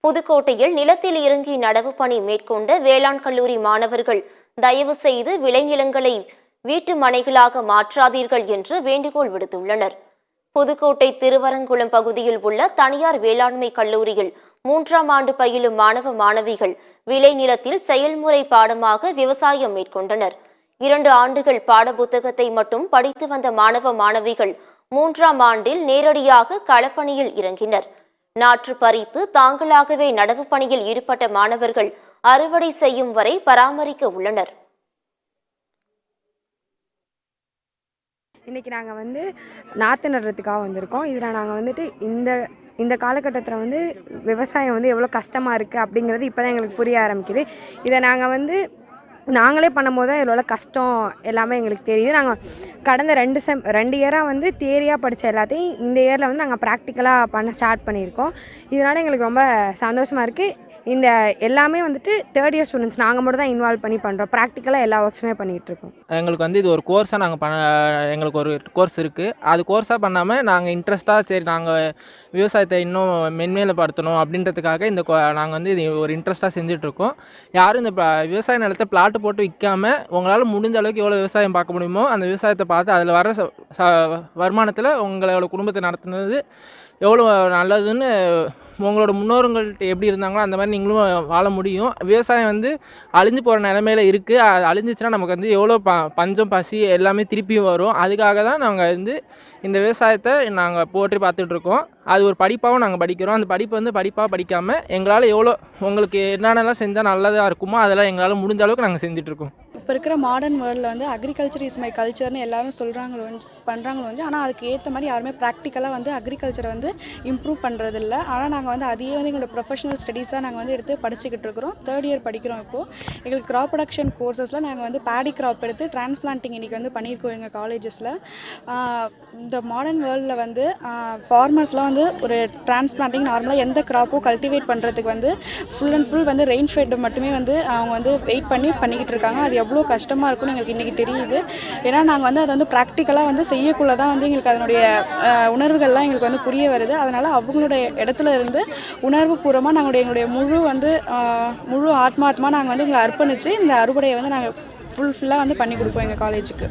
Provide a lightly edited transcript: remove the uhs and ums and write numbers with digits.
புதுக்கோட்டையில் நிலத்தில் இறங்கி நடவு பணி மேற்கொண்ட வேளாண் கல்லூரி மாணவர்கள் தயவு செய்து விளைநிலங்களை வீட்டு மனைகளாக மாற்றாதீர்கள் என்று வேண்டுகோள் விடுத்துள்ளனர். புதுக்கோட்டை திருவரங்குளம் பகுதியில் உள்ள தனியார் வேளாண்மை கல்லூரியில் 3ஆம் ஆண்டு பயிலும் மாணவ மாணவிகள் விளைநிலத்தில் செயல்முறை பாடமாக விவசாயம் மேற்கொண்டனர். 2 ஆண்டுகள் பாடப்புத்தகத்தை மட்டும் படித்து வந்த மாணவ மாணவிகள் 3ஆம் ஆண்டில் நேரடியாக களப்பணியில் இறங்கினர். நாற்று பறித்து தாங்களாகவே நடவு பணியில் ஈடுபட்ட மாணவர்கள் அறுவடை செய்யும் வரை பராமரிக்க உள்ளனர். இன்றைக்கி நாங்கள் நாற்று நடுறதுக்காக வந்திருக்கோம். இதில் நாங்கள் இந்த காலகட்டத்தில் விவசாயம் எவ்வளோ கஷ்டமாக இருக்குது அப்படிங்கிறது இப்போ தான் எங்களுக்கு புரிய ஆரம்பிக்குது. இதை நாங்களே பண்ணும்போது தான் இதில் உள்ள கஷ்டம் எல்லாமே எங்களுக்கு தெரியுது. நாங்கள் கடந்த 2 இயராக தியரியாக படித்த எல்லாத்தையும் இந்த இயரில் நாங்கள் ப்ராக்டிக்கலாக பண்ண ஸ்டார்ட் பண்ணியிருக்கோம். இதனால் எங்களுக்கு ரொம்ப சந்தோஷமாக இருக்குது. இந்த எல்லாமே 3rd இயர் ஸ்டூடெண்ட்ஸ் நாங்கள் மட்டும் தான் இன்வால்வ் பண்ணி பண்ணுறோம். ப்ராக்டிக்கலாக எல்லா ஒர்க்ஸுமே பண்ணிகிட்ருக்கோம். எங்களுக்கு இது ஒரு கோர்ஸாக எங்களுக்கு ஒரு கோர்ஸ் இருக்குது. அது கோர்ஸாக பண்ணாமல் நாங்கள் இன்ட்ரெஸ்ட்டாக சரி நாங்கள் விவசாயத்தை இன்னும் மென்மேலப்படுத்தணும் அப்படின்றதுக்காக நாங்கள் இது ஒரு இன்ட்ரெஸ்ட்டாக செஞ்சிட்ருக்கோம். யாரும் இந்த விவசாய நிலத்தை பிளாட்டு போட்டு விற்காமல் உங்களால் முடிஞ்ச அளவுக்கு எவ்வளோ விவசாயம் பார்க்க முடியுமோ அந்த விவசாயத்தை பார்த்து அதில் வர வருமானத்தில் உங்களோட குடும்பத்தை நடத்துனது எவ்வளோ நல்லதுன்னு உங்களோட முன்னோர்கள்ட்ட எப்படி இருந்தாங்களோ அந்த மாதிரி நீங்களும் வாழ முடியும். விவசாயம் அழிஞ்சு போகிற நிலைமையில் இருக்குது. அது அழிஞ்சிச்சுன்னா நமக்கு எவ்வளோ பஞ்சம் பசி எல்லாமே திருப்பியும் வரும். அதுக்காக தான் நாங்கள் இந்த விவசாயத்தை நாங்கள் போற்றி பார்த்துட்ருக்கோம். அது ஒரு படிப்பாகவும் நாங்கள் படிக்கிறோம். அந்த படிப்பு படிப்பாக படிக்காமல் எங்களால் எவ்வளோ உங்களுக்கு என்னென்னலாம் செஞ்சால் நல்லதாக இருக்குமோ அதெல்லாம் எங்களால் முடிஞ்ச அளவுக்கு நாங்கள் செஞ்சிட்ருக்கோம். இப்போ இருக்கிற மாடர்ன் வேர்ல்டில் அக்ரிகல்ச்சர் இஸ் மை கல்ச்சர்னு எல்லாரும் பண்ணுறாங்களோ ஆனால் அதுக்கு ஏற்ற மாதிரி யாருமே ப்ராக்டிக்கலாக அக்ரிகல்ச்சரை இம்ப்ரூவ் பண்ணுறதில்ல. ஆனால் நாங்கள் அதையே எங்களோட ப்ரொஃபஷனல் ஸ்டடீஸாக நாங்கள் எடுத்து படிச்சுக்கிட்டு இருக்கிறோம். 3rd இயர் படிக்கிறோம். இப்போது எங்களுக்கு க்ராப் ப்ரொடக்ஷன் கோர்சஸில் நாங்கள் பேடி க்ராப் எடுத்து டிரான்ஸ்பிளான்டிங் இன்றைக்கி பண்ணியிருக்கோம் எங்கள் காலேஜஸில். இந்த மாடர்ன் வேர்ல்டில் ஃபார்மர்ஸ்லாம் ஒரு டிரான்ஸ்பிளான்டிங் நார்மலாக எந்த க்ராப்பும் கல்டிவேட் பண்ணுறதுக்கு full and full rain fed மட்டுமே அவங்க வெயிட் பண்ணிக்கிட்டு இருக்காங்க. அது எவ்வளோ கஷ்டமாக இருக்குன்னு எங்களுக்கு இன்றைக்கி தெரியுது. ஏன்னா நாங்கள் அதை ப்ராக்டிக்கலாக செய்யக்குள்ள தான் எங்களுக்கு அதனுடைய உணர்வுகள்லாம் எங்களுக்கு புரிய வருது. அதனால் அவங்களுடைய இடத்துல இருந்து உணர்வுபூர்வமாக எங்களுடைய முழு ஆத்மாத்மா நாங்கள் எங்களை அர்ப்பணித்து இந்த அறுவடையை நாங்கள் ஃபுல்லாக பண்ணி கொடுப்போம் எங்கள் காலேஜுக்கு.